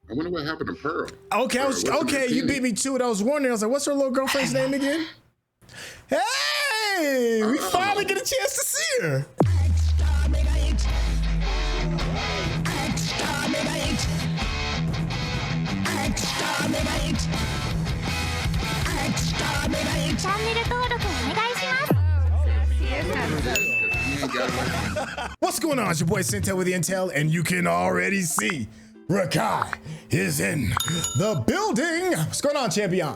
I wonder what happened to Pearl. Okay, you beat me to it. I was wondering. I was like, what's her little girlfriend's name again? Hey, we finally get a chance to see her. What's going on? It's your boy Sintel with the Intel, and you can already see Rakai is in the building. What's going on, champion?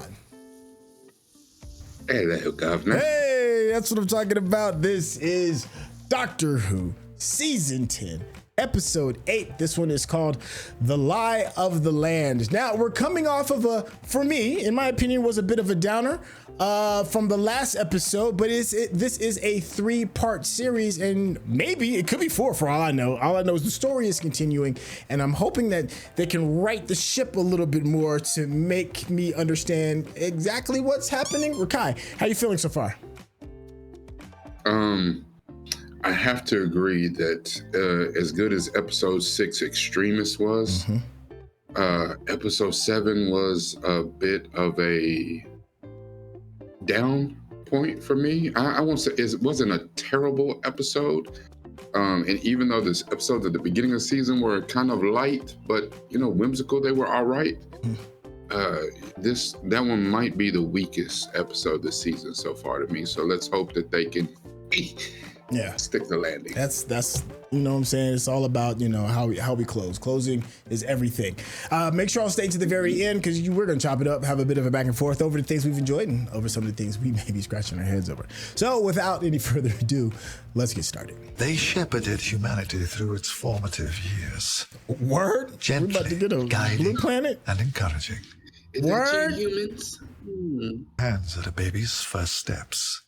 Hello, Governor. Hey, that's what I'm talking about. This is Doctor Who Season 10, Episode 8. This one is called The Lie of the Land. Now, we're coming off of for me, in my opinion, was a bit of a downer from the last episode, but this is a 3-part series, and maybe it could be 4 for all I know. All I know is the story is continuing, and I'm hoping that they can right the ship a little bit more to make me understand exactly what's happening. Rakai, how you feeling so far? I have to agree that as good as episode 6 Extremist was, episode 7 was a bit of a down point for me. I won't say it wasn't a terrible episode. And even though this episodes at the beginning of the season were kind of light, but whimsical, they were all right. That one might be the weakest episode this season so far to me. So let's hope that they can stick the landing. That's you know what I'm saying. It's all about how we close. Closing is everything. Make sure I'll stay to the very end because we're gonna chop it up, have a bit of a back and forth over the things we've enjoyed and over some of the things we may be scratching our heads over. So without any further ado, let's get started. They shepherded humanity through its formative years. Word? Gently, we're about to get a guiding, blue planet and encouraging. Word? Humans. Hands at a baby's first steps.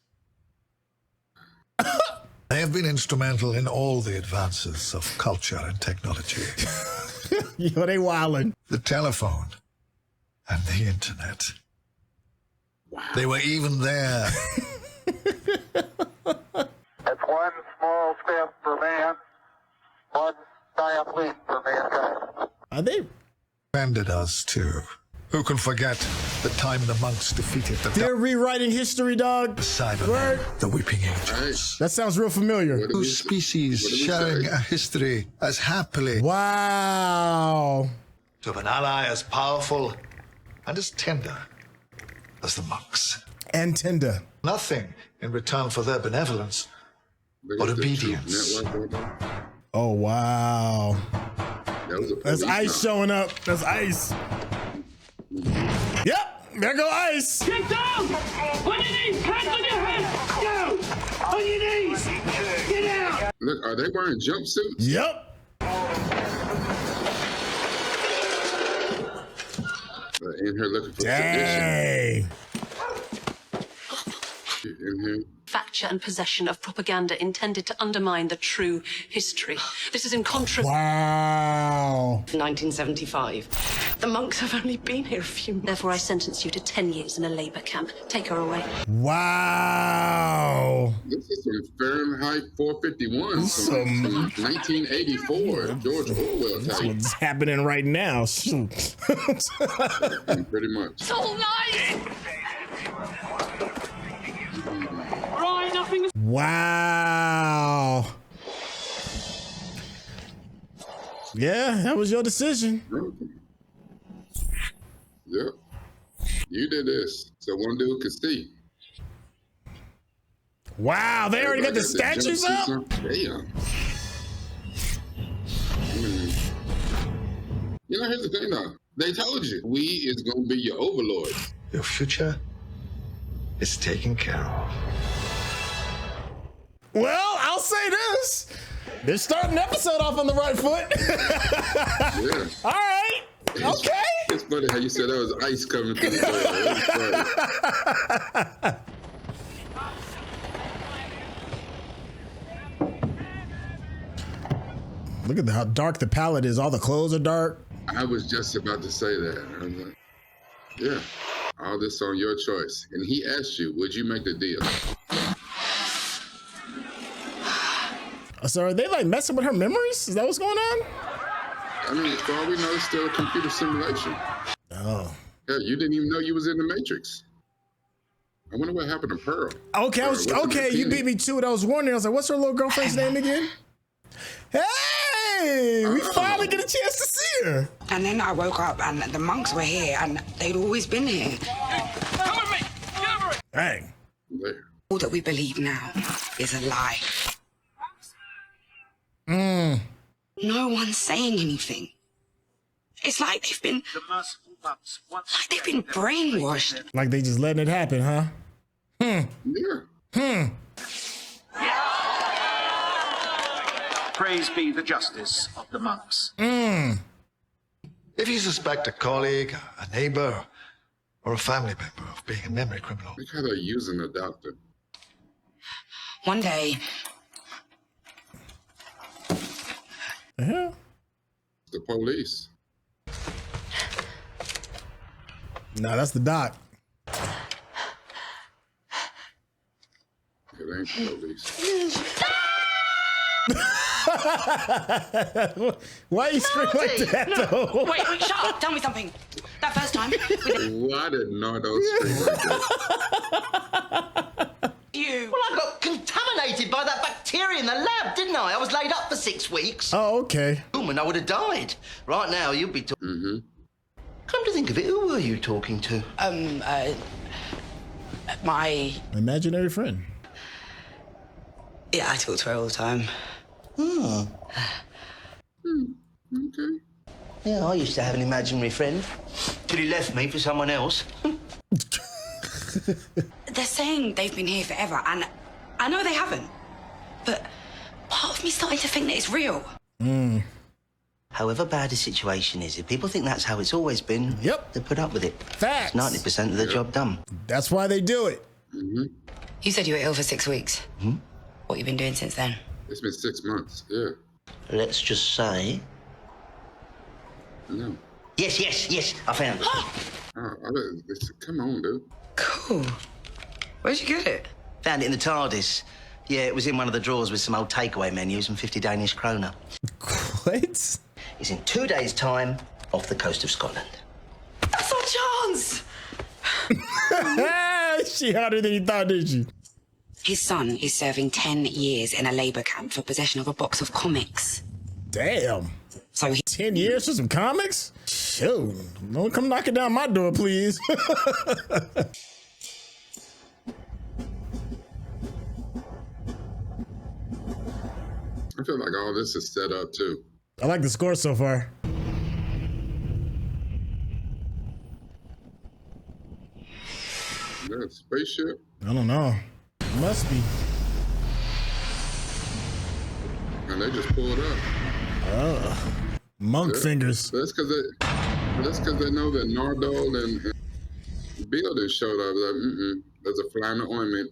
They have been instrumental in all the advances of culture and technology. They wildin'. The telephone and the internet. Wow. They were even there. It's one small step for man, one giant leap for mankind. Are they? Offended us too. Who can forget the time the monks defeated the They're rewriting history, dog. Cybermen, the Weeping Angels. That sounds real familiar. Two species sharing a history as happily. Wow. To have an ally as powerful and as tender as the monks. And tender. Nothing in return for their benevolence but obedience. Oh, wow. That's ice showing up. That's ice. Yep, there go ice. Get down! On your knees! Hands on your head! Down! On your knees! Get out! Look, are they wearing jumpsuits? Yep. In here looking for Dang. in here. Manufacture and possession of propaganda intended to undermine the true history. This is in contrast. Wow. 1975. The monks have only been here a few months. Therefore, I sentence you to 10 years in a labor camp. Take her away. Wow. This is some Fahrenheit 451, some 1984 George Orwell That's type. what's happening right now. Shoot. Pretty much. It's all nice! Right, nothing. Wow. Yeah, that was your decision. Yep. You did this, so one dude could see. Wow, they already got the statues up? Damn. Here's the thing though. They told you, we is gonna be your overlords. Your future is taken care of. Well, I'll say this. They're starting the episode off on the right foot. Yeah. All right. Okay. It's funny how you said that was ice coming through the door. Look at how dark the palette is. All the clothes are dark. I was just about to say that. I was like, yeah, all this on your choice. And he asked you, would you make the deal? So are they like messing with her memories? Is that what's going on? I mean, for all we know, it's still a computer simulation. Oh. Yeah, you didn't even know you was in the Matrix. I wonder what happened to Pearl. Okay, okay, you beat me to it. I was wondering. I was like, what's her little girlfriend's name again? Hey, we finally get a chance to see her. And then I woke up and the monks were here and they'd always been here. Come with me! Get over it! Dang. There. All that we believe now is a lie. No one's saying anything. It's like they've been brainwashed. Like they just letting it happen, huh? Yeah. Praise be the justice of the monks. If you suspect a colleague, a neighbor, or a family member of being a memory criminal, Look how they're using the doctor. One day, The hell? The police. Nah, that's the doc. It ain't the police. Why you scream like that, though? wait, shut up, tell me something. That first time, Why did Nardole scream like that? you. Well, I got contaminated by that bacteria in the lab, didn't I? I was laid up for 6 weeks. Oh, okay. And I would have died. Right now, you'd be talking. Come to think of it, who were you talking to? My... Imaginary friend. Yeah, I talk to her all the time. Okay. Yeah, I used to have an imaginary friend. Till he left me for someone else. They're saying they've been here forever, and I know they haven't. But part of me's starting to think that it's real. However bad the situation is, if people think that's how it's always been, Yep. they put up with it. Facts. 90% of the job done. That's why they do it. You said you were ill for 6 weeks. What you been doing since then? It's been 6 months. Yeah. Let's just say... No. Yes, I found it. Come on, dude. Cool. Where'd you get it? Found it in the TARDIS. Yeah, it was in one of the drawers with some old takeaway menus and 50 Danish kroner. What? It's in 2 days' time off the coast of Scotland. That's our chance! She harder than you thought, did she? His son is serving 10 years in a labor camp for possession of a box of comics. Damn. So he... 10 years for some comics? Shoot. Don't come knocking down my door, please. I feel like all this is set up too. I like the score so far. Yeah, spaceship. I don't know. Must be. And they just pulled up. Monk fingers. That's because they know that Nardole and Bill just showed up. Like, there's a fly in the ointment.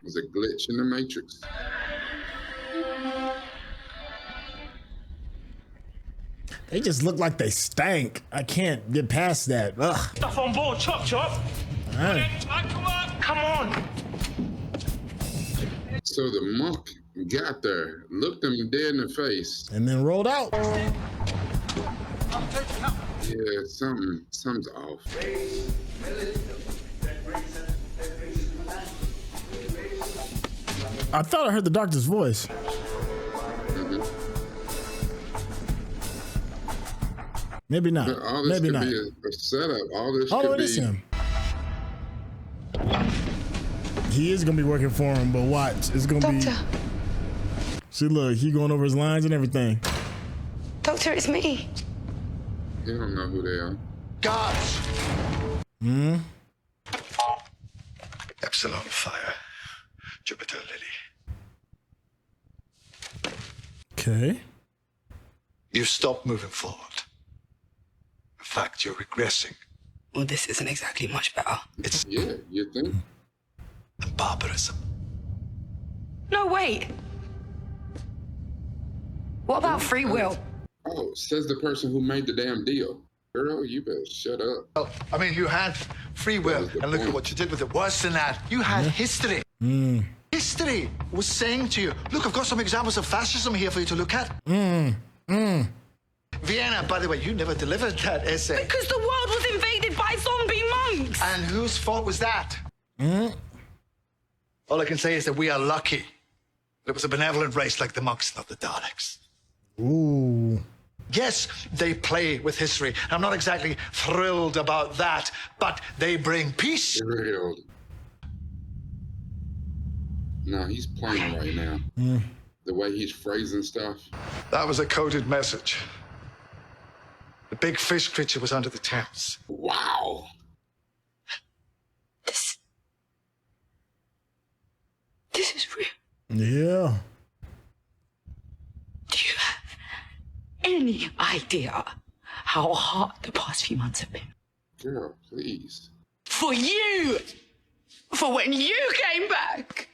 There's a glitch in the Matrix. They just look like they stank. I can't get past that. Ugh. Stuff on board, chop, chop. All right. Come on. So the monk got there, looked him dead in the face. And then rolled out. Yeah, something's off. I thought I heard the doctor's voice. Maybe not. But all this Maybe could not. be a setup. All this Oh, could it be. is him. He is gonna be working for him, but watch, it's gonna be. See, look, he going over his lines and everything. Doctor, it's me. You don't know who they are. guards! Epsilon Fire, Jupiter Lily. Okay. You stopped moving forward. In fact, you're regressing. Well, this isn't exactly much better. It's Yeah, you think? barbarism. No, wait. What about free will? Oh, says the person who made the damn deal. Girl, you better shut up. Well, I mean, you had free will, That was the and look point. at what you did with it. Worse than that, you had history. History was saying to you, look, I've got some examples of fascism here for you to look at. Vienna, by the way, you never delivered that essay. Because the world was invaded by zombie monks. And whose fault was that? All I can say is that we are lucky. It was a benevolent race like the monks, not the Daleks. Ooh. Yes, they play with history. I'm not exactly thrilled about that, but they bring peace. Thrilled. No, he's playing right now. The way he's phrasing stuff. That was a coded message. The big fish creature was under the Thames. Wow. This is real. Yeah. Do you have any idea how hard the past few months have been? Girl, please. For you! For when you came back!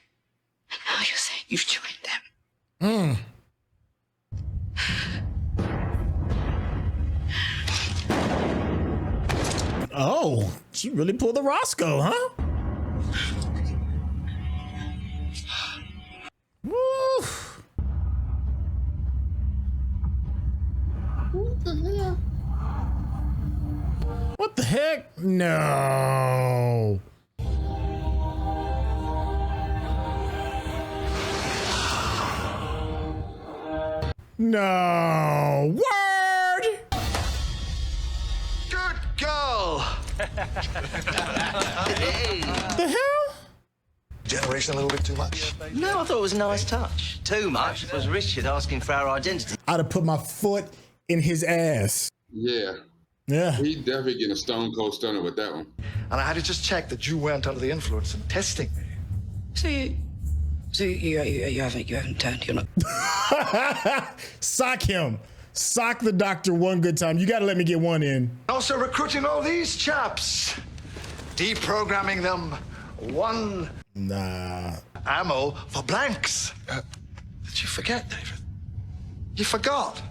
And now you're saying you've joined them. Oh, she really pulled the Roscoe, huh? Woo. What the hell? What the heck? No. No. Word. Good girl. The hell? Generation a little bit too much. No, I thought it was a nice touch. Too much was Richard asking for our identity. I'd have put my foot in his ass. Yeah. Yeah. He definitely getting a stone cold stunner with that one. And I had to just check that you weren't under the influence and testing me. So you haven't turned. You're not. Sock him. Sock the doctor one good time. You gotta let me get one in. Also recruiting all these chaps. Deprogramming them one Nah. ammo for blanks. Did you forget, David? You forgot.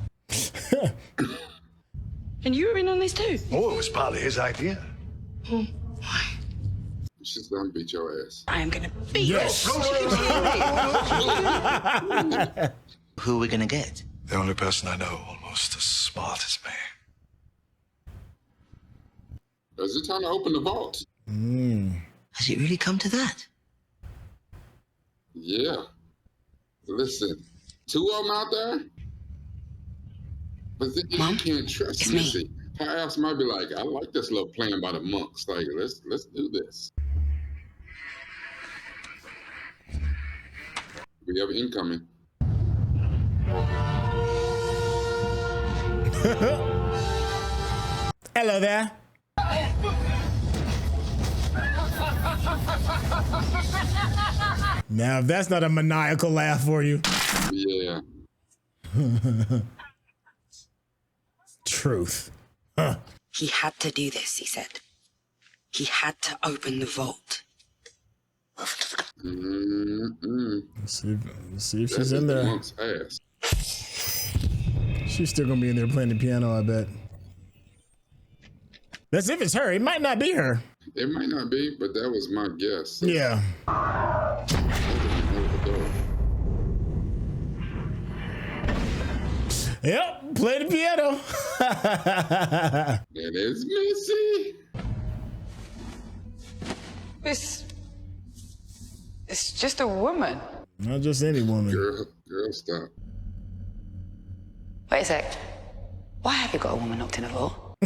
And you were in on this too? Oh, it was partly his idea. Why? She's gonna beat your ass. I am gonna beat Yes. Who are we gonna get? The only person I know almost as smart as me. Is it time to open the vault? Has it really come to that? Yeah. Listen, two of them out there. But then Mom, you can't trust it's me. Missy. Her ass might be like, I like this little plan by the monks. Like, let's do this. We have incoming. Hello there. Now, if that's not a maniacal laugh for you. Yeah. Truth. Huh. He had to do this, he said. He had to open the vault. Let's see if That she's is in the there. monk's ass. She's still gonna be in there playing the piano, I bet. That's if it's her. It might not be her. It might not be, but that was my guess. Yeah. Yep, play the piano. It is Missy. It's just a woman. Not just any woman. Girl, stop. Wait a sec. Why have you got a woman locked in a vault?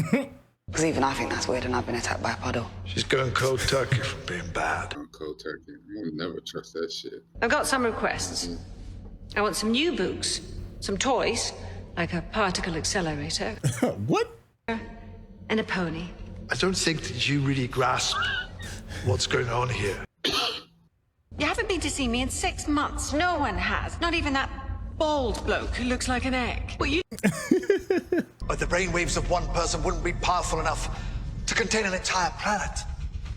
Because even I think that's weird, and I've been attacked by a puddle. She's going cold turkey from being bad. Oh, cold turkey. I would never trust that shit. I've got some requests. I want some new books, some toys, like a particle accelerator. What? And a pony. I don't think that you really grasp what's going on here. You haven't been to see me in 6 months. No one has. Not even that bald bloke who looks like an egg. But you... But the brainwaves of one person wouldn't be powerful enough to contain an entire planet.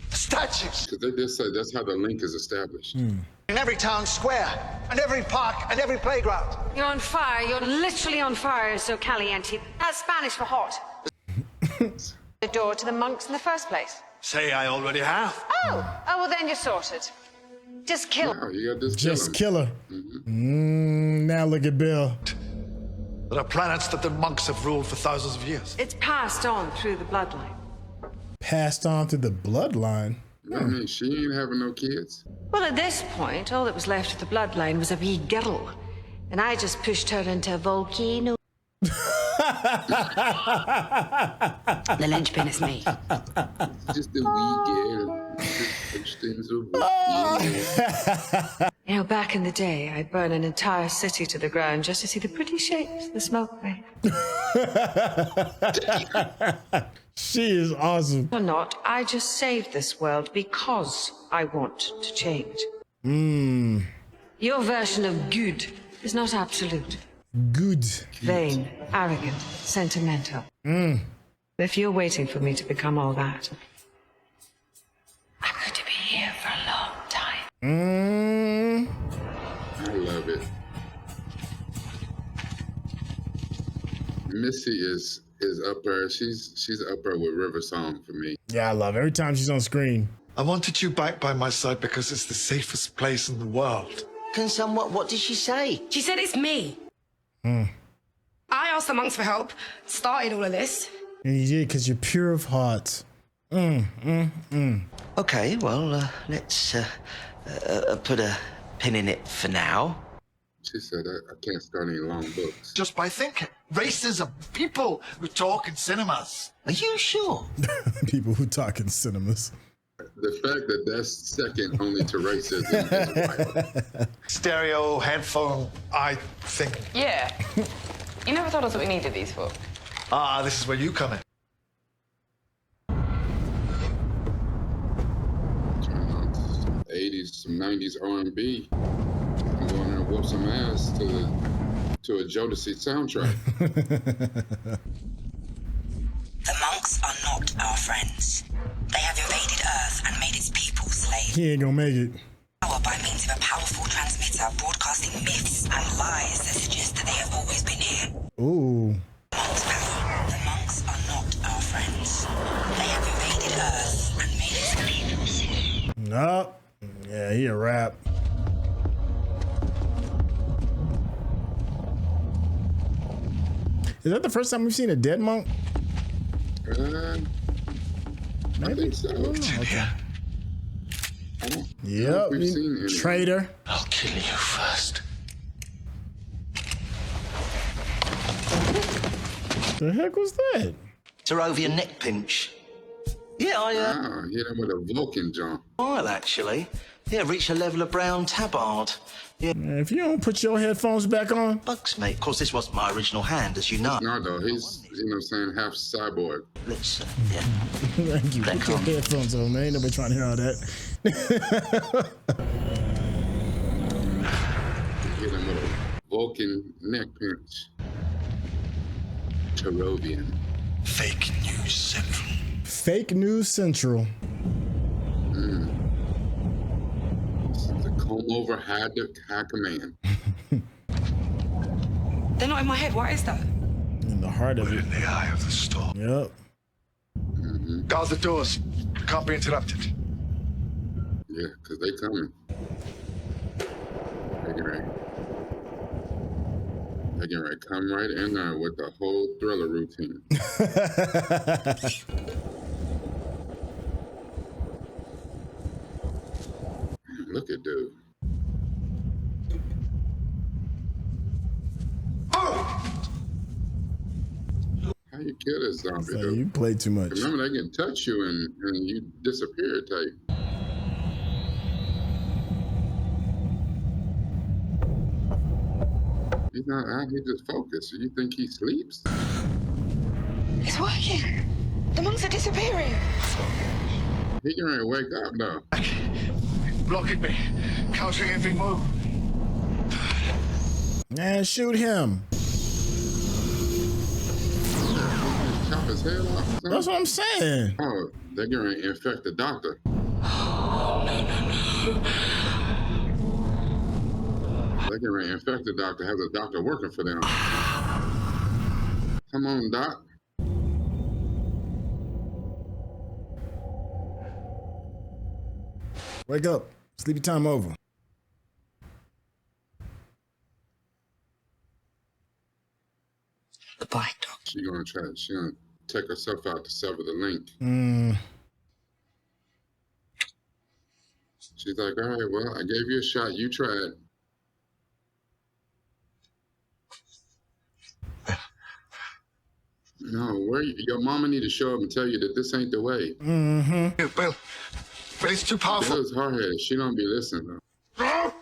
The statues. Because they just said that's how the link is established. In every town square, and every park, and every playground. You're on fire. You're literally on fire, so caliente. That's Spanish for hot. The door to the monks in the first place. Say I already have. Oh, well then you're sorted. Just kill. No, you got Just kill her. Now look at Bill. There are planets that the monks have ruled for thousands of years. It's passed on through the bloodline. Passed on through the bloodline. I mean, she ain't having no kids. Well, at this point, all that was left of the bloodline was a wee girl. And I just pushed her into a volcano. The linchpin is me. Just a wee girl. Just into a You know, back in the day, I'd burn an entire city to the ground just to see the pretty shapes the smoke made. She is awesome. Or not, I just saved this world because I want to change. Your version of good is not absolute. Good. Vain, arrogant, sentimental. If you're waiting for me to become all that, I'm going to be here for a long time. I love it. Missy is up there. She's up there with River Song for me. Yeah, I love it. Every time she's on screen. I wanted you back by my side because it's the safest place in the world. What did she say? She said it's me. I asked the monks for help, started all of this. And you did because you're pure of heart. Okay, well, let's put a pin in it for now. She said, I can't start any long books. Just by thinking. Racism. People who talk in cinemas. Are you sure? People who talk in cinemas. The fact that that's second only to racism is wild. Stereo, headphone, I think. Yeah. You never told us what we needed these for. Ah, this is where you come in. 80s, some 90s R&B. I'm going there and whoop some ass to a Jodeci soundtrack. The monks are not our friends. They have invaded Earth and made its people slaves. He ain't gonna make it. Power by means of a powerful transmitter broadcasting myths and lies that suggest that they have always been here. Ooh. Monks power. The monks are not our friends. They have invaded Earth and made its people slaves. Nope. Yeah, he a rap. Is that the first time we've seen a dead monk? I think so. Oh, okay. Yep. We've seen traitor. I'll kill you first. The heck was that? It's a Whovian neck pinch. Yeah, I hit him with a Vulcan jump. Well, actually. Yeah, reach a level of brown tabard. Yeah. If you don't put your headphones back on. Bugs, mate. Of course, this wasn't my original hand, as you know. Nardole, he's, you know what I'm saying, half cyborg. Let's, yeah. Thank you. Put your headphones on, man. Ain't nobody trying to hear all that. Hit him with a Vulcan neck pinch. Whovian. Fake News Central. Fake News Central. The comb over high command. They're not in my head. What is that? In the heart of it. In the eye of the storm. Yep. Guard the doors. Can't be interrupted. Yeah, because they coming. They can right come right in there with the whole Thriller routine. Look at dude. How you kill this zombie, dude? You play too much. Remember, they can touch you and you disappear type. He's not out, he just focused. You think he sleeps? It's working. The monks are disappearing. He can ready to wake up though. Blocking me. Countering every move. Man, shoot him. Chop his head off. Son. That's what I'm saying. Oh, they're going to infect the doctor. They're going to infect the doctor, have the doctor working for them. Come on, Doc. Wake up. Sleepy time over. Goodbye, Doc. She gonna take herself out to sever the link. She's like, all right, well, I gave you a shot. You tried. No, your mama need to show up and tell you that this ain't the way. Bill, it's too powerful. Bill's hard-headed. She don't be listening, though. No!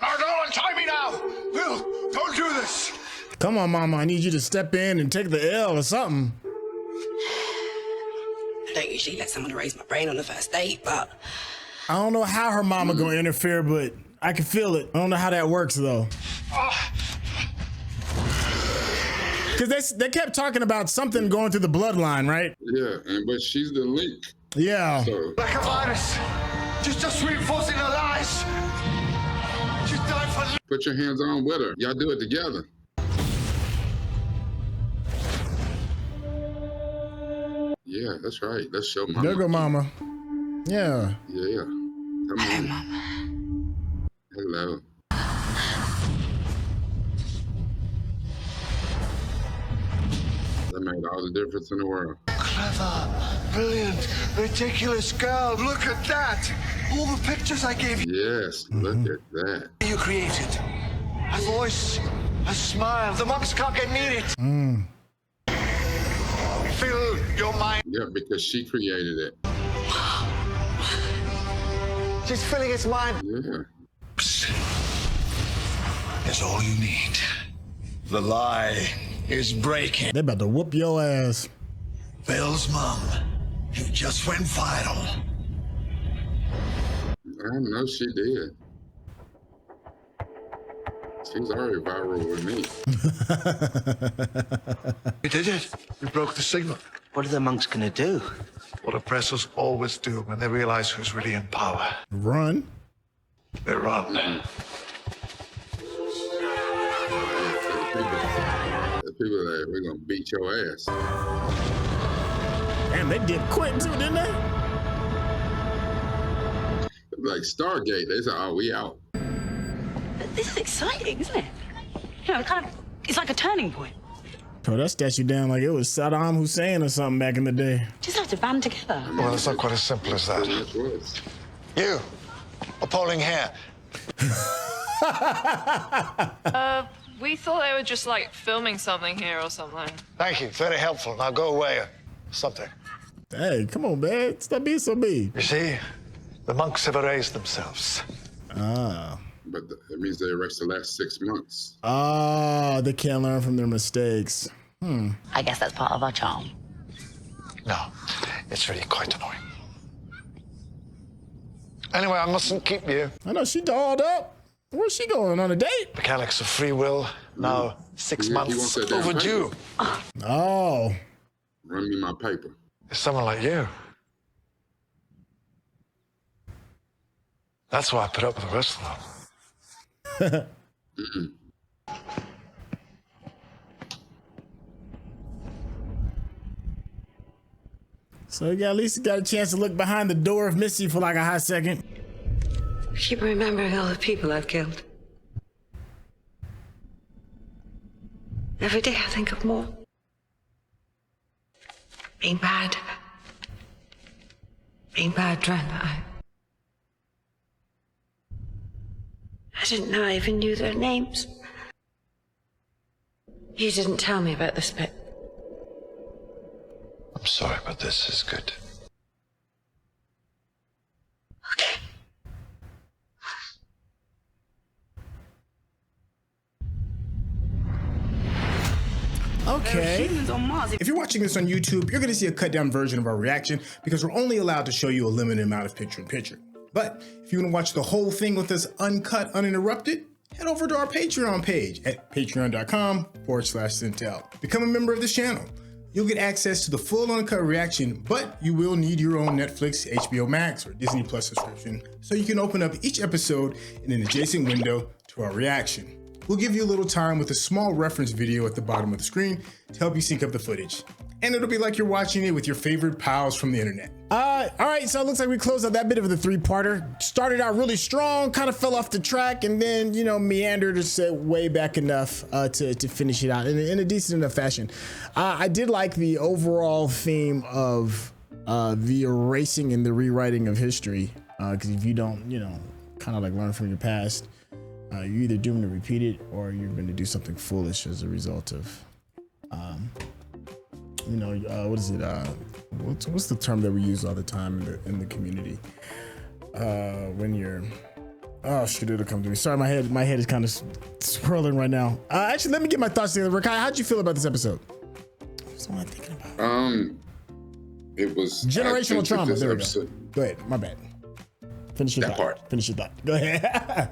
Nardole, tie me now! Bill, don't do this! Come on, Mama. I need you to step in and take the L or something. I don't usually let someone raise my brain on the first date, but... I don't know how her mama gonna interfere, but I can feel it. I don't know how that works, though. Because they kept talking about something going through the bloodline, right? Yeah, but she's the link. Yeah. So. Like a virus. Just reinforcing her lies. She's died for... Put your hands on with her. Y'all do it together. Yeah, that's right. Let's show Mama. There go Mama. Yeah. Yeah. Come on. Mama. Hello. That made all the difference in the world. Clever, brilliant, ridiculous girl. Look at that. All the pictures I gave you. Yes, look at that. You created. A voice, a smile. The monks can't get near it. Fill your mind. Yeah, because she created it. She's filling its mind. Yeah. That's all you need. The lie is breaking. They about to whoop your ass. Bill's mom, you just went viral. I know she did. She's already viral with me. You did it. You broke the signal. What are the monks gonna do? What oppressors always do when they realize who's really in power. Run. They run. The people that we're gonna beat your ass. Damn, they did quick too, didn't they? Like Stargate, they said, "Oh, we out." This is exciting, isn't it? You know, it's like a turning point. Oh, that statue down like it was Saddam Hussein or something back in the day. Just have to band together. Well, it's not quite as simple as that. You, appalling hair. We thought they were just like filming something here or something. Thank you, very helpful. Now go away or something. Hey, come on, man. Stop being so big. You see, the monks have erased themselves. Ah. But it means they erased the last 6 months. Ah, they can't learn from their mistakes. I guess that's part of our charm. No, it's really quite annoying. Anyway, I mustn't keep you. I know she dolled up. Where's she going, on a date? Mechanics of free will, now 6 months overdue. Oh. Run me my paper. It's someone like you. That's why I put up with the rest of them. So you at least got a chance to look behind the door of Missy for like a hot second. I keep remembering all the people I've killed. Every day I think of more. Being bad, trying that. I didn't know I even knew their names. You didn't tell me about this bit. I'm sorry, but this is good. Okay. If you're watching this on YouTube, you're gonna see a cut down version of our reaction because we're only allowed to show you a limited amount of picture-in-picture. But if you wanna watch the whole thing with us uncut, uninterrupted, head over to our Patreon page at patreon.com/Centel. Become a member of this channel. You'll get access to the full uncut reaction, but you will need your own Netflix, HBO Max, or Disney Plus subscription so you can open up each episode in an adjacent window to our reaction. We'll give you a little time with a small reference video at the bottom of the screen to help you sync up the footage. and it'll be like you're watching it with your favorite pals from the internet. All right, so it looks like we closed out that bit of the 3-parter. Started out really strong, kind of fell off the track, and then, you know, meandered just way back enough to finish it out in a decent enough fashion. I did like the overall theme of the erasing and the rewriting of history, because if you don't, you know, kind of like learn from your past, you're either doomed to repeat it or you're going to do something foolish as a result of, you know, what is it? What's the term that we use all the time in the community? When you're, oh shit, it'll come to me. Sorry, my head is kind of swirling right now. Actually, let me get my thoughts together. Rakai, how'd you feel about this episode? What's the one I'm thinking about? It was generational trauma. There we go. Go ahead. My bad. Finish your thought. Finish your thought. Go ahead.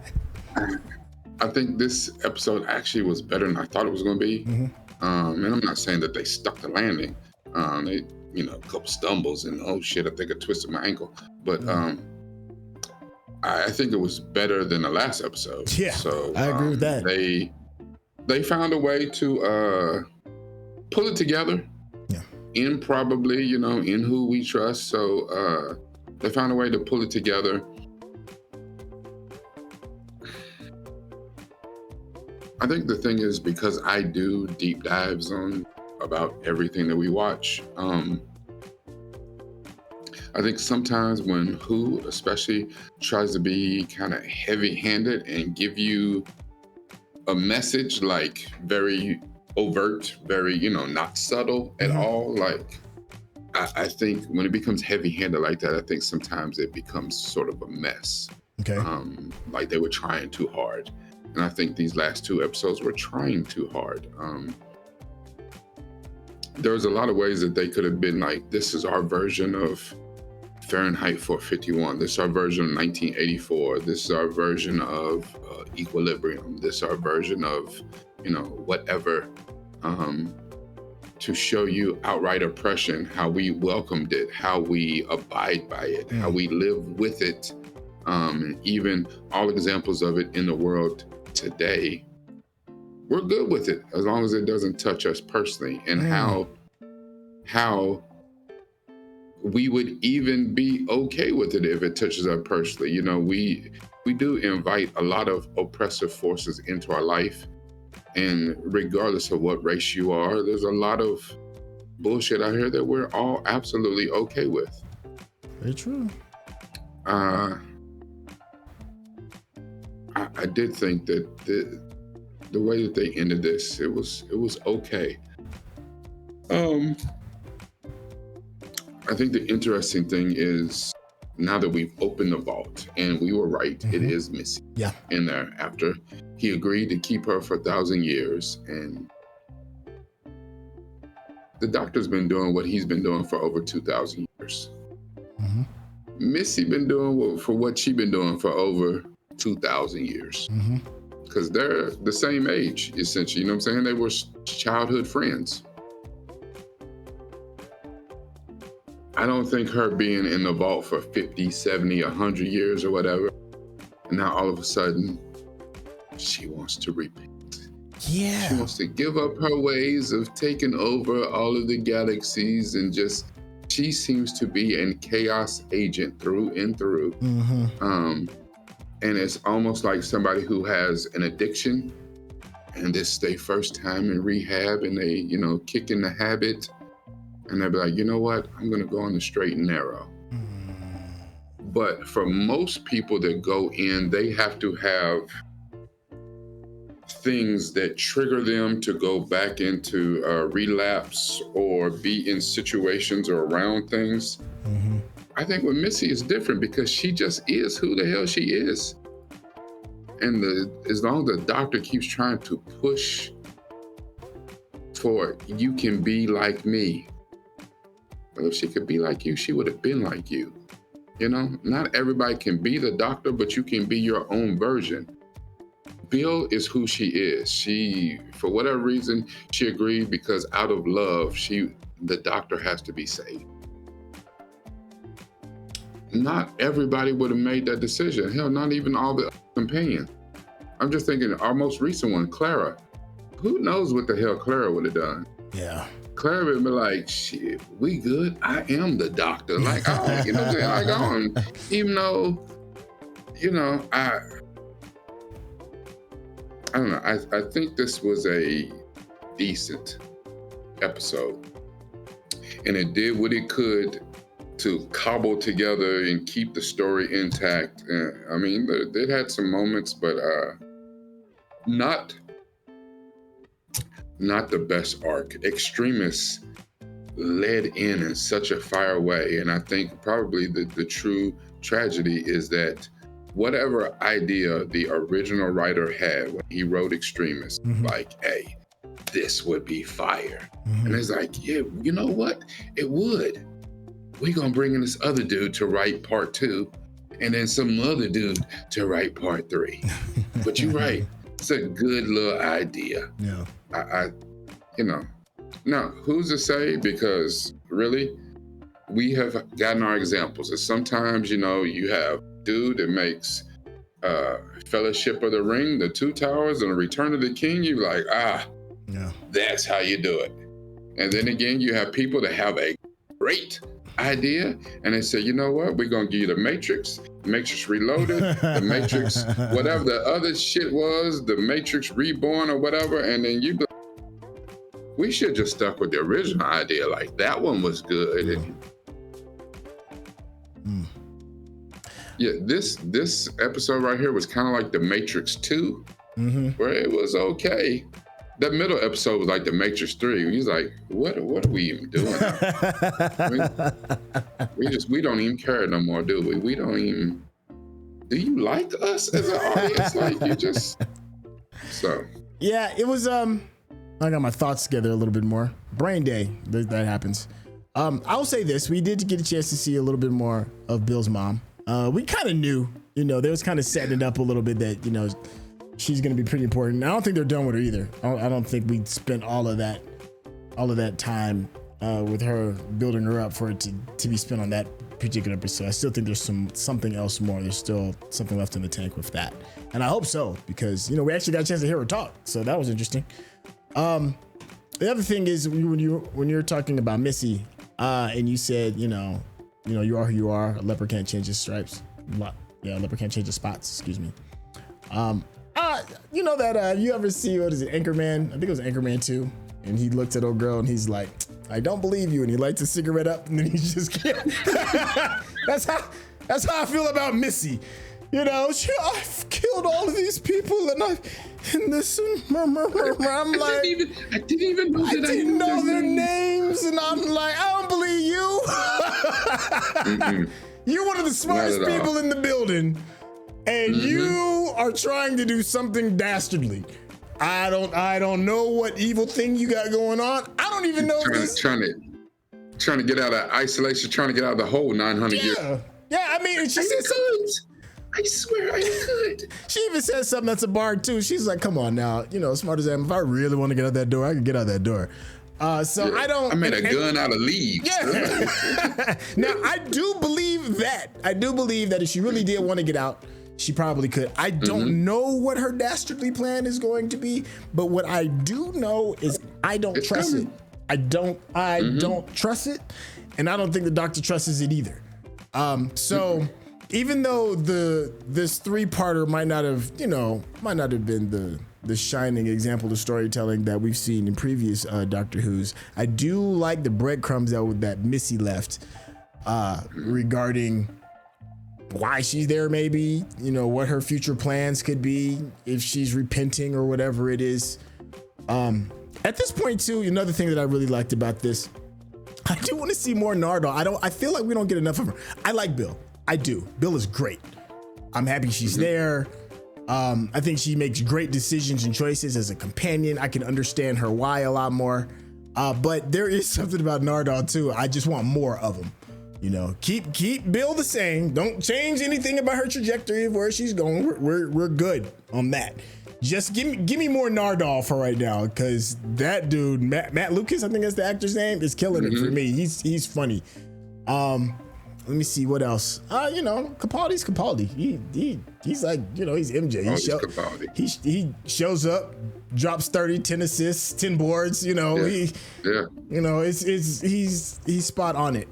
I think this episode actually was better than I thought it was going to be. Mm-hmm. And I'm not saying that they stuck the landing. They, you know, a couple stumbles and oh shit, I think I twisted my ankle. But I think it was better than the last episode. Yeah, so I agree with that. They found a way to pull it together. Yeah. In probably, you know, in Who We Trust. So they found a way to pull it together. I think the thing is, because I do deep dives on about everything that we watch, I think sometimes when Who especially tries to be kind of heavy-handed and give you a message like very overt, very, you know, not subtle at all, like I think when it becomes heavy-handed like that, I think sometimes it becomes sort of a mess. Okay. Like they were trying too hard. And I think these last 2 episodes were trying too hard. There was a lot of ways that they could have been like, this is our version of Fahrenheit 451. This is our version of 1984. This is our version of Equilibrium. This is our version of, you know, whatever, to show you outright oppression, how we welcomed it, how we abide by it, how we live with it. And even all examples of it in the world today, we're good with it as long as it doesn't touch us personally. And how we would even be okay with it if it touches us personally. You know, we do invite a lot of oppressive forces into our life, and regardless of what race you are, there's a lot of bullshit out here that we're all absolutely okay with. Very true. I did think that the way that they ended this, it was okay. I think the interesting thing is, now that we've opened the vault, and we were right, it is Missy in there after he agreed to keep her for 1,000 years. And the doctor's been doing what he's been doing for over 2,000 years. Missy been doing what she been doing for over 2,000 years. Because they're the same age, essentially. You know what I'm saying? They were childhood friends. I don't think her being in the vault for 50, 70, 100 years or whatever, and now all of a sudden, she wants to repent. Yeah. She wants to give up her ways of taking over all of the galaxies and just, she seems to be a chaos agent through and through. And it's almost like somebody who has an addiction and this is their first time in rehab and they, you know, kick in the habit and they'll be like, you know what, I'm gonna go on the straight and narrow. But for most people that go in, they have to have things that trigger them to go back into relapse or be in situations or around things. I think with Missy is different because she just is who the hell she is. And as long as the doctor keeps trying to push for, you can be like me. Well, if she could be like you, she would have been like you. You know, not everybody can be the doctor, but you can be your own version. Bill is who she is. She, for whatever reason, she agreed because out of love, the doctor has to be saved. Not everybody would have made that decision. Hell, not even all the companions. I'm just thinking our most recent one, Clara. who knows what the hell Clara would have done? Yeah. Clara would be like, shit, we good? I am the doctor. Like, oh, you know what I'm saying? Like, even though, you know, I don't know. I think this was a decent episode. And it did what it could to cobble together and keep the story intact. I mean, it had some moments, but not the best arc. Extremists led in such a fire way. And I think probably the true tragedy is that whatever idea the original writer had when he wrote Extremists, like, hey, this would be fire. And it's like, yeah, you know what? It would. We're going to bring in this other dude to write part 2 and then some other dude to write part 3. But you're right. It's a good little idea. Yeah. I you know, now who's to say? Because really, we have gotten our examples. And sometimes, you know, you have dude that makes Fellowship of the Ring, the Two Towers, and the Return of the King. You're like, yeah, that's how you do it. And then again, you have people that have a great idea and they say, you know what, we're gonna give you the Matrix Reloaded, the Matrix, whatever the other shit was, the Matrix Reborn or whatever, and then you we should just stuck with the original idea. Like, that one was good. Yeah, this episode right here was kind of like the Matrix 2, where it was okay. That middle episode was like the Matrix 3. He's like, what are we even doing? we don't even care no more, do we? We don't even. Do you like us as an audience? Like, you just. So. Yeah, it was. I got my thoughts together a little bit more. Brain day, that happens. I'll say this: we did get a chance to see a little bit more of Bill's mom. We kind of knew, you know, they was kind of setting it up a little bit that, you know, she's going to be pretty important. I don't think they're done with her either. I don't think we spent all of that time with her, building her up for it to be spent on that particular episode. I still think there's something else more. There's still something left in the tank with that. And I hope so, because, you know, we actually got a chance to hear her talk. So that was interesting. The other thing is when you're talking about Missy, and you said, you know, you are who you are. A leopard can't change his stripes. Yeah, a leopard can't change his spots. Excuse me. You know that you ever see, what is it, Anchorman? I think it was Anchorman 2. And he looked at old girl and he's like, I don't believe you. And he lights a cigarette up and then he just can't. That's how I feel about Missy. You know, I've killed all of these people and I'm like, I didn't even know their names. And I'm like, I don't believe you. You're one of the smartest people in the building. And you are trying to do something dastardly. I don't know what evil thing you got going on. I don't even know trying to get out of isolation, trying to get out of the hole 900 years. Yeah, I mean, she said something. I swear I could. She even said something that's a bar too. She's like, come on now, you know, smart as I am, if I really want to get out that door, I can get out that door. I made a gun out of leaves. Yeah. Now, I do believe that if she really did want to get out, she probably could. I don't know what her dastardly plan is going to be, but what I do know is I don't trust it. I don't trust it, and I don't think the doctor trusts it either. Even though this 3-parter might not have been the shining example of storytelling that we've seen in previous Doctor Who's, I do like the breadcrumbs that Missy left regarding why she's there, maybe, you know, what her future plans could be if she's repenting or whatever it is. At this point too, another thing that I really liked about this, I do want to see more Nardole. I feel like we don't get enough of her. I like Bill. I do. Bill is great. I'm happy she's there. I think she makes great decisions and choices as a companion. I can understand her why a lot more. But there is something about Nardole too. I just want more of him. You know, keep Bill the same. Don't change anything about her trajectory of where she's going. We're good on that. Just give me more Nardole for right now, because that dude, Matt Lucas, I think that's the actor's name, is killing it for me. He's funny. Let me see what else. You know, Capaldi's Capaldi. He's like, you know, he's MJ. He shows up, drops 30, 10 assists, 10 boards. You know, he's spot on it.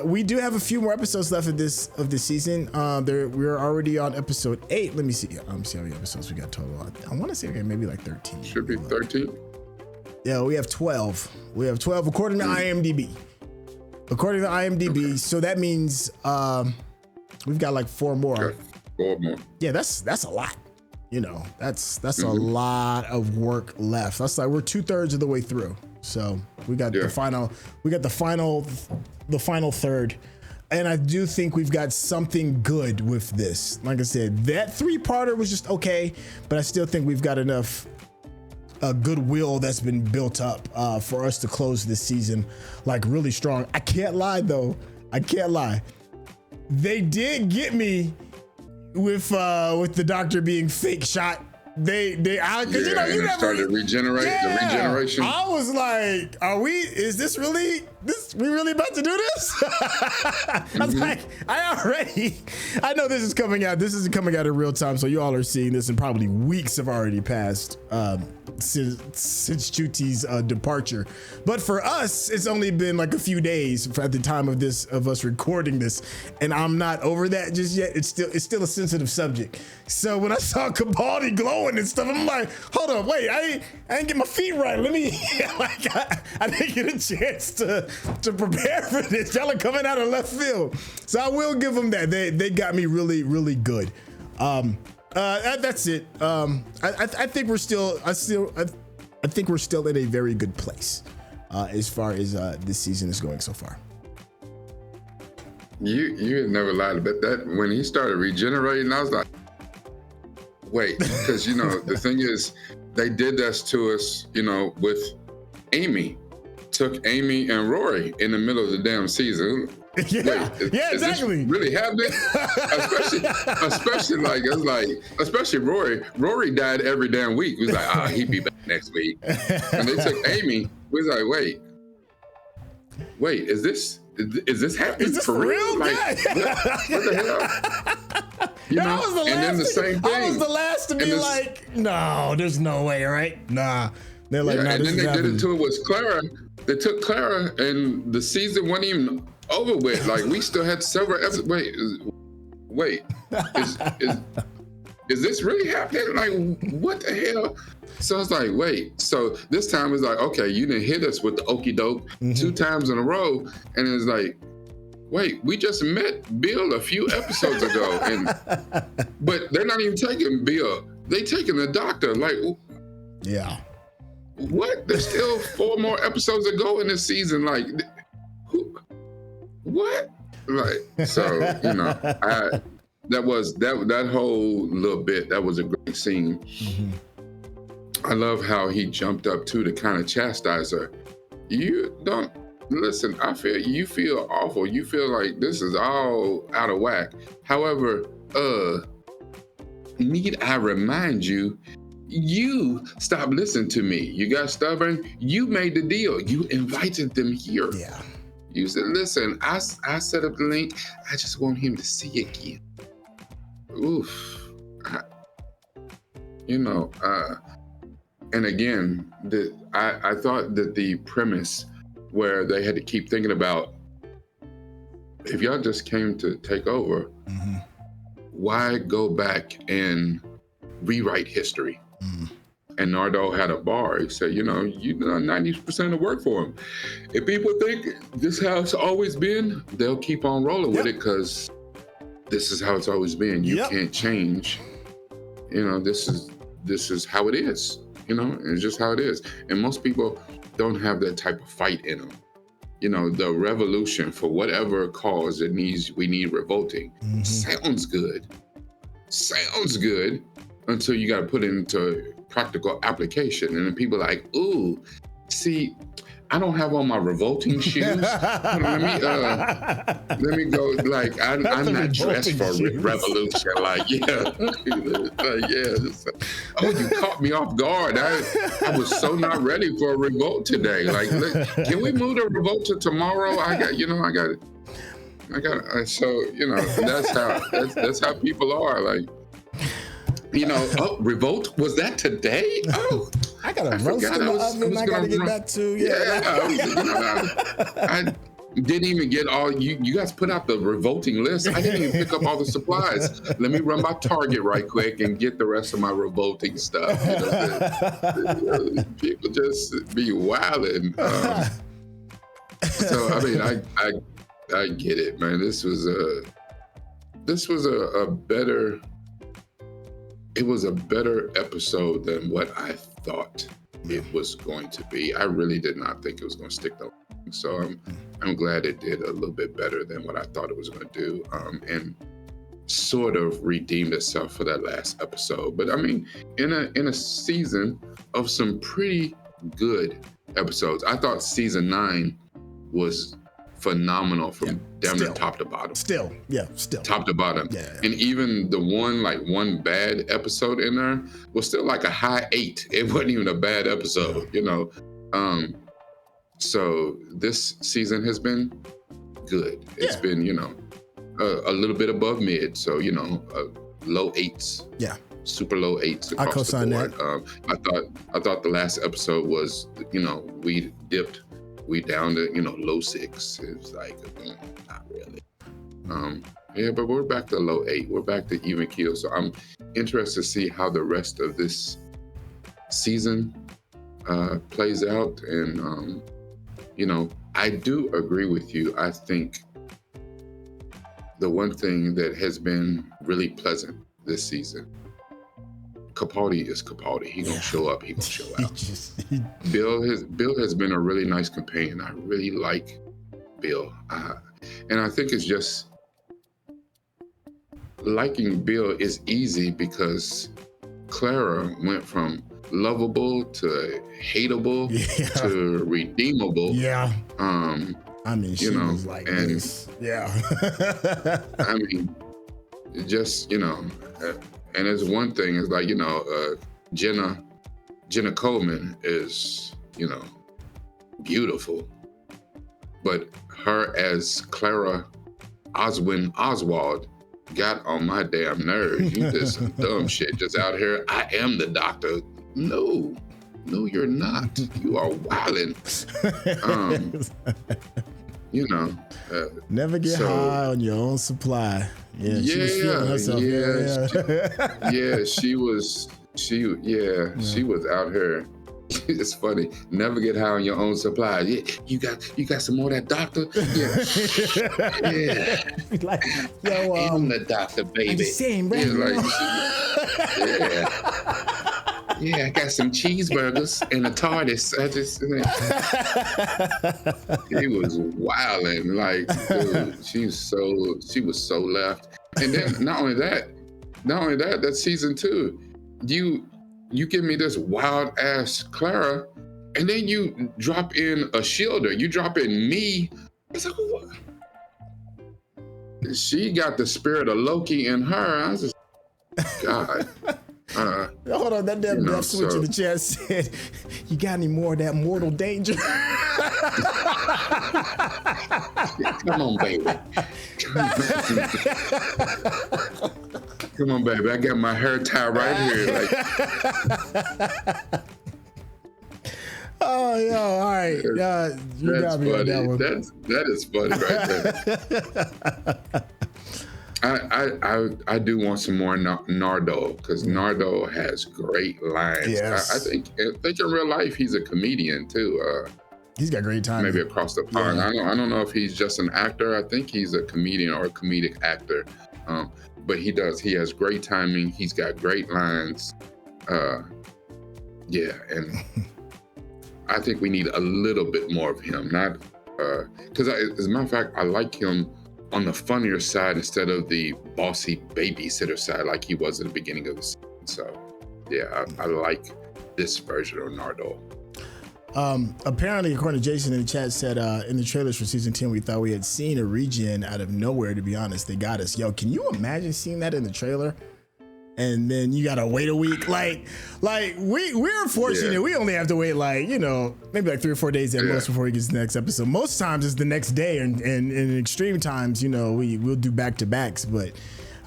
We do have a few more episodes left of this season. We're already on episode 8. Let me see. See how many episodes we got total. I want to say maybe like 13. Should be 13. Yeah, we have 12. We have 12 according to IMDb. According to IMDb, so that means we've got like 4 more. Okay. 4 more. Yeah, that's a lot. You know, that's a lot of work left. That's like we're 2/3 of the way through. So we got the final third. And I do think we've got something good with this. Like I said, that 3-parter was just okay, but I still think we've got enough goodwill that's been built up for us to close this season like really strong. I can't lie though. They did get me with the doctor being fake shot. You started the regeneration. I was like, is this really we really about to do this? I was like, I know this is coming out. This isn't coming out in real time, so you all are seeing this, and probably weeks have already passed since Chuti's departure. But for us, it's only been like a few days at the time of us recording this, and I'm not over that just yet. It's still a sensitive subject. So when I saw Capaldi glowing and stuff, I'm like, hold on, wait, I didn't get my feet right. Let me I didn't get a chance to prepare for this. Y'all are coming out of left field. So I will give them that. They got me really, really good. That's it. I think we're still in a very good place as far as this season is going so far. You never lied about that. When he started regenerating, I was like, wait, because the thing is, they did this to us, with Amy. Took Amy and Rory in the middle of the damn season. Yeah, is exactly. This really happening? especially Rory. Rory died every damn week. We was like, he'd be back next week. And they took Amy. We was like, wait, is this happening? Is this for real? Like, what the hell? That was the last. And then the same thing. I was the last to be like, no, there's no way, right? Nah. They're like, and then they did it to it was Clara. They took Clara, and the season wasn't even over with. Like, we still had several episodes. Wait, is this really happening? Like, what the hell? So it's like, wait. So this time it's like, okay, you didn't hit us with the okie doke 2 times in a row, and it's like, wait, we just met Bill a few episodes ago, but they're not even taking Bill. They taking the doctor. Like, yeah. What? There's still 4 more episodes to go in this season. Like, what? Like, so that whole little bit. That was a great scene. I love how he jumped up to kind of chastise her. You don't listen. You feel awful. You feel like this is all out of whack. However, need I remind you? You stopped listening to me. You got stubborn. You made the deal. You invited them here. Yeah. You said, listen, I set up the link. I just want him to see again. Oof. And again, I thought that the premise where they had to keep thinking about, if y'all just came to take over, why go back and rewrite history? And Nardole had a bar. He said, you done 90% of the work for him. If people think this is how it's always been, they'll keep on rolling with it because this is how it's always been. You can't change. This is how it is. It's just how it is. And most people don't have that type of fight in them. The revolution for whatever cause we need revolting. Sounds good. Until you got to put it into practical application. And then people are like, ooh, see, I don't have on my revolting shoes. Let me go. Like, I'm not dressed for revolution. Like, yeah. Oh, you caught me off guard. I was so not ready for a revolt today. Like, can we move the revolt to tomorrow? So, that's how people are. Like, revolt, was that today? Oh, I got a roast in the oven I got to get back to. I didn't even get all you guys put out the revolting list. I didn't even pick up all the supplies. Let me run by Target right quick and get the rest of my revolting stuff. People just be wilding. So I mean, I get it, man. This was a better. It was a better episode than what I thought it was going to be. I really did not think it was going to stick though. So I'm glad it did a little bit better than what I thought it was going to do, and sort of redeemed itself for that last episode. But I mean, in a season of some pretty good episodes, I thought season 9 was phenomenal from down to top to bottom. Still. Top to bottom. Yeah. And even the one bad episode in there was still like a high 8. It wasn't even a bad episode, you know. So this season has been good. It's been, you know, a little bit above mid. So, you know, low 8s. Yeah. Super low 8s across the board. I thought the last episode was, you know, we down to, you know, low 6. It's like, not really. Yeah, but we're back to low 8. We're back to even keel. So I'm interested to see how the rest of this season plays out. And, you know, I do agree with you. I think the one thing that has been really pleasant this season, Capaldi is Capaldi. He gonna show up. He gonna show out. Bill has been a really nice companion. I really like Bill, and I think it's just liking Bill is easy because Clara went from lovable to hateable to redeemable. Yeah. I mean, she was like this. Yeah. I mean, just, you know, and it's one thing, it's like, you know, Jenna Coleman is, you know, beautiful. But her as Clara Oswald got on my damn nerves. You did some dumb shit just out here. I am the doctor. No, you're not. You are wildin'. You know. Never get high on your own supply. Yeah, she was feeling herself. She was out here. It's funny. Never get high on your own supply. Yeah, you got some more of that doctor? Yeah. Like, yo, I am the doctor, baby. I'm the same, right? Yeah, I got some cheeseburgers and a TARDIS. He was wilding, like, dude, she was so left. And then not only that, that's season 2. You give me this wild ass Clara, and then you drop in a shielder. You drop in me. It's like, what? She got the spirit of Loki in her. I was just, God. Hold on, that damn death switch in the chat said, "You got any more of that mortal danger?" Come on, baby. Come on, baby. I got my hair tied right here. Like, oh, yo, all right. You got me on that one. That is funny right there. I do want some more Nardole, because Nardole has great lines. Yes. I think in real life he's a comedian too. He's got great timing. Maybe across the pond. Yeah. I don't know if he's just an actor. I think he's a comedian or a comedic actor. But he has great timing. He's got great lines. And I think we need a little bit more of him. Not because as a matter of fact, I like him on the funnier side instead of the bossy babysitter side like he was at the beginning of the season. So, yeah, I like this version of Nardole. Apparently, according to Jason in the chat, said in the trailers for season 10, we thought we had seen a regen out of nowhere. To be honest, they got us. Yo, can you imagine seeing that in the trailer? And then you gotta wait a week. Like we're fortunate. Yeah. We only have to wait maybe 3 or 4 days at most before he gets the next episode. Most times it's the next day, and in extreme times, we'll do back to backs. But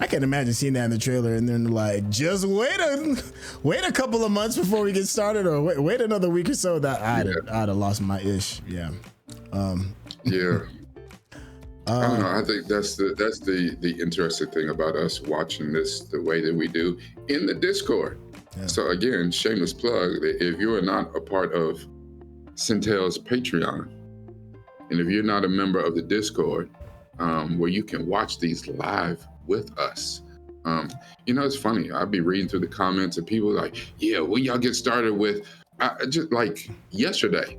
I can imagine seeing that in the trailer and then like, just wait a couple of months before we get started, or wait another week or so. That I'd have lost my ish. Yeah. Yeah. I don't know. I think that's the interesting thing about us watching this the way that we do in the Discord. Yeah. So again, shameless plug, if you are not a part of Centel's Patreon, and if you're not a member of the Discord, where you can watch these live with us. It's funny. I'll be reading through the comments and people like, yeah, when y'all get started with, just like yesterday,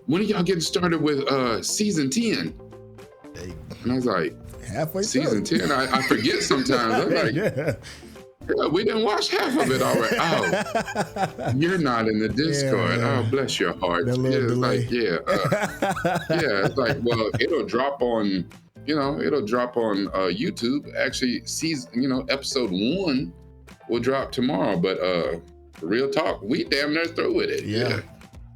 when are y'all getting started with season 10? And I was like, halfway season through. 10? I forget sometimes. I'm like, yeah, we didn't watch half of it already. Oh, you're not in the Discord. Oh, bless your heart. That little delay. It's like, well, it'll drop on, YouTube. Actually, episode 1 will drop tomorrow. But real talk, we damn near through with it. Yeah.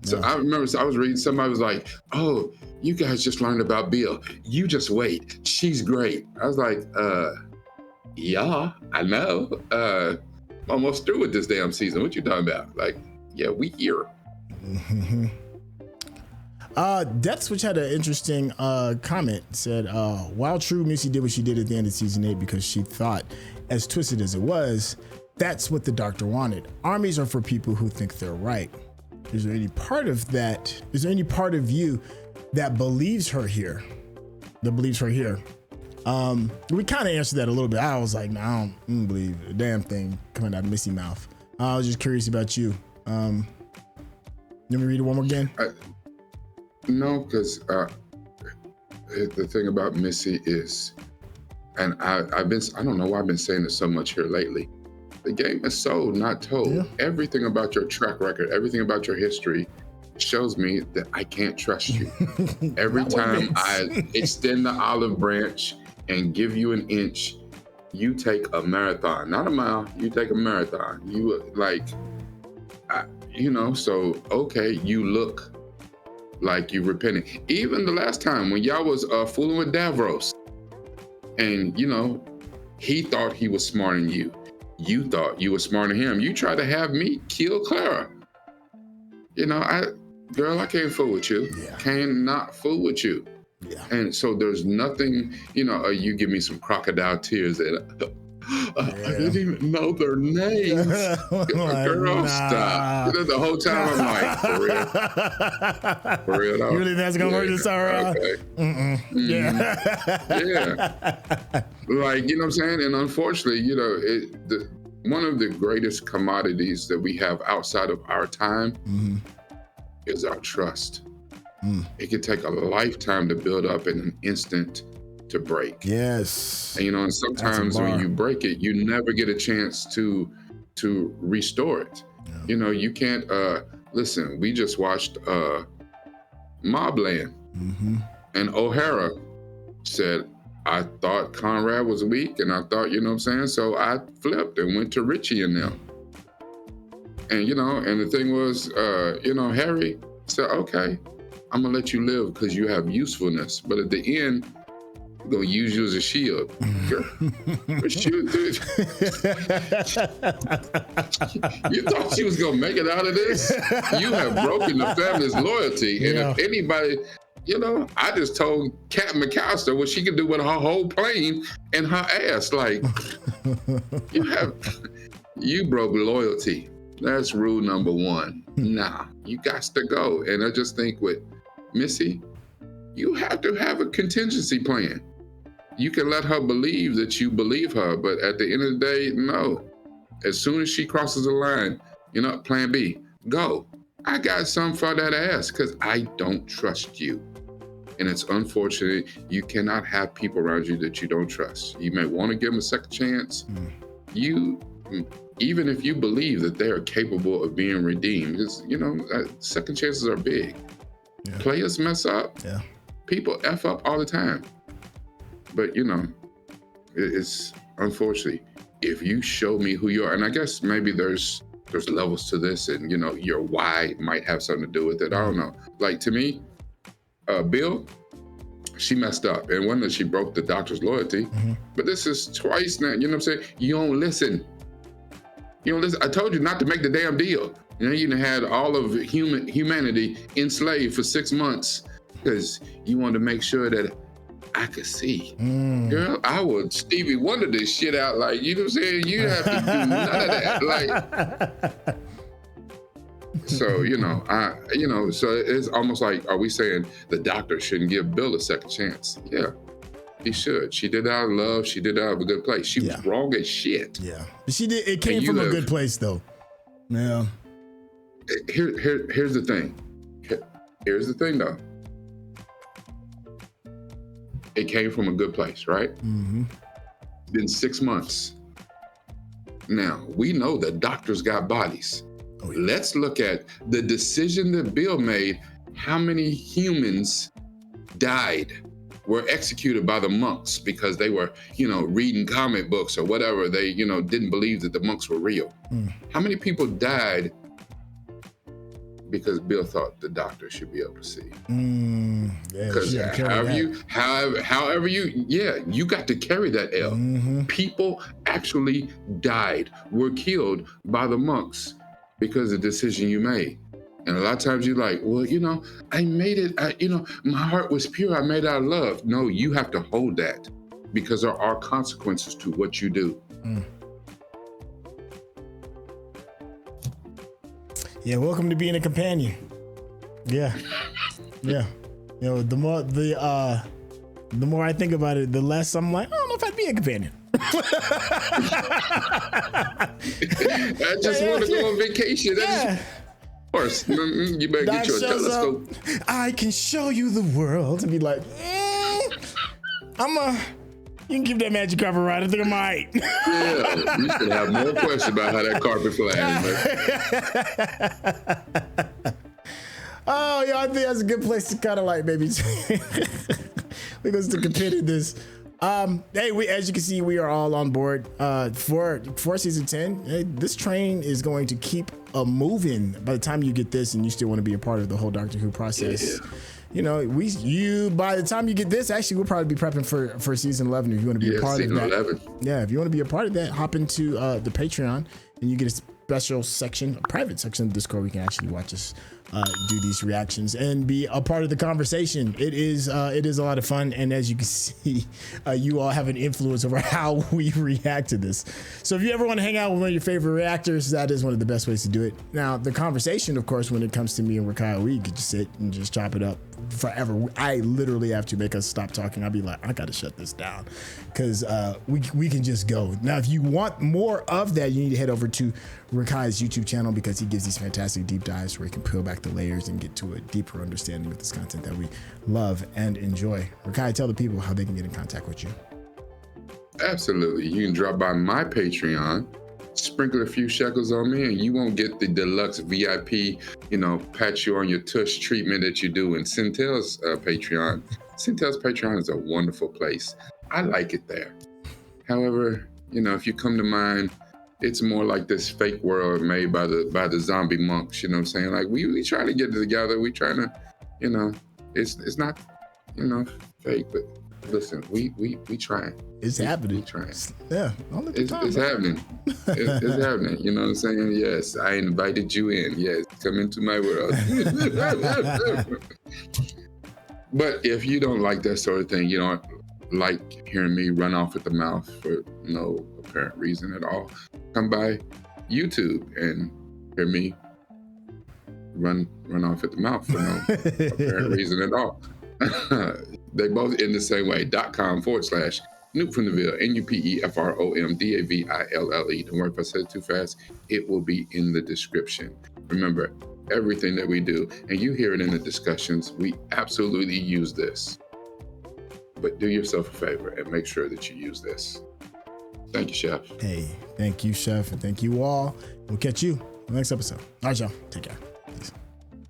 So I remember I was reading, somebody was like, oh, you guys just learned about Bill. You just wait. She's great. I was like, yeah, I know. Almost through with this damn season. What you talking about? Like, yeah, we here. Mm-hmm. Death Switch had an interesting comment. Said, while true, Missy did what she did at the end of season 8 because she thought, as twisted as it was, that's what the doctor wanted. Armies are for people who think they're right. Is there any part of that? Is there any part of you that believes her here? We kind of answered that a little bit. I was like, no, I don't believe a damn thing coming out of Missy mouth. I was just curious about you. Let me read it one more again. No, because the thing about Missy is, and I don't know why I've been saying this so much here lately. The game is sold, not told. Yeah. Everything about your track record, everything about your history shows me that I can't trust you. Every time I extend the olive branch and give you an inch, you take a marathon, not a mile. You take a marathon. You so okay, you look like you repented. Even the last time when y'all was fooling with Davros, and he thought he was smarter than you. You thought you were smarter than him. You tried to have me kill Clara. I can't fool with you. Yeah. Cannot fool with you. Yeah. And so there's nothing, you give me some crocodile tears that I didn't even know their names. Girl, stop. The whole time I'm like, for real. You really think that's gonna work this time around? Okay. Yeah. Like, you know what I'm saying? And unfortunately, one of the greatest commodities that we have outside of our time is our trust. It can take a lifetime to build up and an instant to break. Yes. And and sometimes when you break it, you never get a chance to restore it. Yeah. You can't listen, we just watched Mobland, and O'Hara said, I thought Conrad was weak, and I thought, so I flipped and went to Richie and them. And and the thing was, Harry said, okay, I'm gonna let you live because you have usefulness. But at the end, I'm gonna use you as a shield. You thought she was gonna make it out of this? You have broken the family's loyalty. And if anybody, I just told Kat McAllister what she could do with her whole plane and her ass. Like, you broke loyalty. That's rule number 1. Nah, you got to go. And I just think with Missy, you have to have a contingency plan. You can let her believe that you believe her, but at the end of the day, no. As soon as she crosses the line, plan B, go. I got something for that ass because I don't trust you. And it's unfortunate. You cannot have people around you that you don't trust. You may want to give them a second chance. Even if you believe that they are capable of being redeemed, because, second chances are big. Yeah. Players mess up. Yeah. People F up all the time. But, it's unfortunately, if you show me who you are, and I guess maybe there's levels to this, and, your why might have something to do with it. I don't know. Like, to me, Bill, she messed up. And one that she broke the doctor's loyalty, but this is twice now, you know what I'm saying? You don't listen. You don't listen. I told you not to make the damn deal. You know, you had all of humanity enslaved for 6 months because you wanted to make sure that I could see. Girl, I would Stevie Wonder this shit out, like, you know what I'm saying? You have to do none of that. Like, so, so it's almost like, are we saying the doctor shouldn't give Bill a second chance? Yeah, he should. She did out of love. She did out of a good place. She was wrong as shit. Yeah, but she did. It came from a good place, though. Yeah. Here's the thing. Here's the thing, though. It came from a good place, right? Been 6 months. Now, we know that doctors got bodies. Let's look at the decision that Bill made. How many humans died, were executed by the monks because they were, reading comic books or whatever. They, didn't believe that the monks were real. How many people died because Bill thought the doctor should be able to see? Because however you got to carry that L. People actually died, were killed by the monks because of the decision you made. And a lot of times you're like, well, I made it, my heart was pure, I made it out of love. No, you have to hold that because there are consequences to what you do. Yeah, welcome to being a companion. Yeah. The more I think about it, the less I'm like, I don't know if I'd be a companion. I just want to go on vacation. Of course, you better get your telescope. I can show you the world. And be like, you can keep that magic carpet right. I think I'm all right. Yeah, you should have more questions about how that carpet flies. Oh, yeah, I think that's a good place to kind of like maybe we're going to continue this. Hey, as you can see, we are all on board for season 10. Hey, this train is going to keep moving by the time you get this, and you still want to be a part of the whole Doctor Who process. Yeah. By the time you get this, actually, we'll probably be prepping for season 11 if you want to be a part of that. 11. Yeah, if you want to be a part of that, hop into the Patreon, and you get a special section, a private section of Discord. We can actually watch us do these reactions and be a part of the conversation. It is a lot of fun, and as you can see, you all have an influence over how we react to this. So if you ever want to hang out with one of your favorite reactors, that is one of the best ways to do it. Now, the conversation, of course, when it comes to me and Rakai, we could just sit and just chop it up forever. I literally have to make us stop talking. I'll be like, I gotta shut this down because we can just go. Now, if you want more of that, you need to head over to Rakai's YouTube channel because he gives these fantastic deep dives where he can peel back the layers and get to a deeper understanding of this content that we love and enjoy. Rakai, tell the people how they can get in contact with you. Absolutely. You can drop by my Patreon, sprinkle a few shekels on me, and you won't get the deluxe VIP, pat you on your tush treatment that you do in Centel's Patreon. Centel's Patreon is a wonderful place. I like it there. However, if you come to mine, it's more like this fake world made by the zombie monks. You know what I'm saying? Like we try to get it together. We trying to, it's not, fake, but listen, we trying. It's happening. We trying. Yeah, it's happening. It's happening. You know what I'm saying? Yes, I invited you in. Yes, come into my world. But if you don't like that sort of thing, you don't like hearing me run off at the mouth for no apparent reason at all, come by YouTube and hear me run off at the mouth for no apparent reason at all. They both end the same way. .com/Nuke from the Ville, NUPEFROMDAVILLE. Don't worry if I said it too fast. It will be in the description. Remember, everything that we do, and you hear it in the discussions, we absolutely use this. But do yourself a favor and make sure that you use this. Thank you, Chef. Hey, thank you, Chef, and thank you all. We'll catch you in the next episode. All right, y'all. Take care.